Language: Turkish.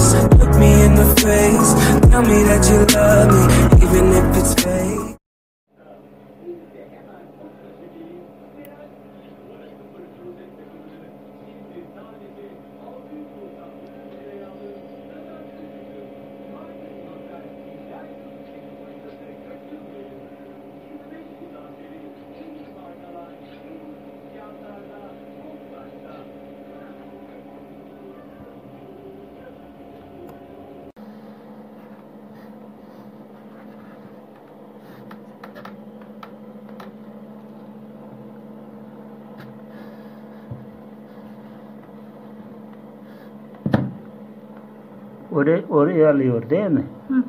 face, look me in the face, tell me that you love me, even if it's fake. Oraya alıyor değil mi? Hı.